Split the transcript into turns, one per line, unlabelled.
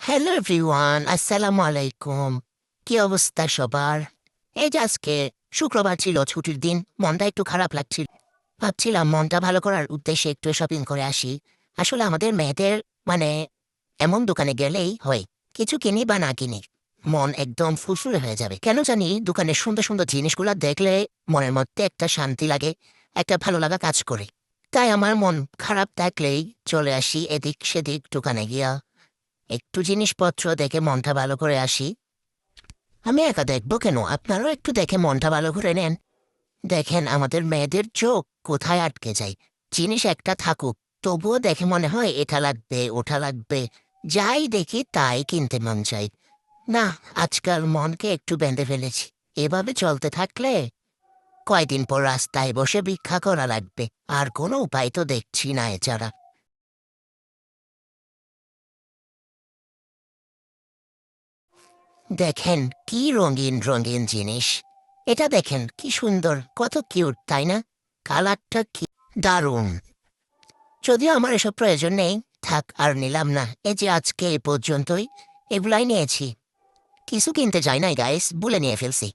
Hello everyone, আসসালামু আলাইকুম। কি অবস্থা সবার? এই যে আজকে শুক্রবার ছিল, ছুটির দিন। মনটা একটু খারাপ লাগছিল। ভাবছিলাম মনটা ভালো করার উদ্দেশ্যে একটু শপিং করে আসি। আসলে আমাদের মেয়েদের মানে এমন দোকানে গেলেই হয়, কিছু কিনি বা না কিনি মন একদম ফুরফুরে হয়ে যাবে। কেন জানি দোকানের সুন্দর সুন্দর জিনিসগুলো দেখলে মনের মধ্যে একটা শান্তি লাগে, একটা ভালো লাগা কাজ করে। তাই আমার মন খারাপ থাকলেই চলে আসি এদিক সেদিক দোকানে গিয়া একটু জিনিসপত্র দেখে মনটা ভালো করে আসি। আমি একা দেখবো কেন? আপনারাও একটু দেখে মনটা ভালো করে নেন। দেখেন আমাদের মেয়েদের চোখ কোথায় আটকে যায়। জিনিস একটা থাকুক, তবুও দেখে মনে হয় এটা লাগবে ওটা লাগবে, যাই দেখি তাই কিনতে মন চাই। না, আজকাল মনকে একটু বেঁধে ফেলেছি। এভাবে চলতে থাকলে কয়দিন পর রাস্তায় বসে ভিক্ষা করা লাগবে। আর কোনো উপায় তো দেখছি না এছাড়া। দেখেন কি রঙিন রঙিন জিনিস। এটা দেখেন কি সুন্দর, কত কিউট তাই না? কালারটা কি দারুণ। যদিও আমার এসব প্রয়োজন নেই, থাক আর নিলাম না। এই যে আজকে এই পর্যন্তই এগুলাই নিয়েছি। কিছু কিনতে যাই নাই গাইস, বলে নিয়ে ফেলছি।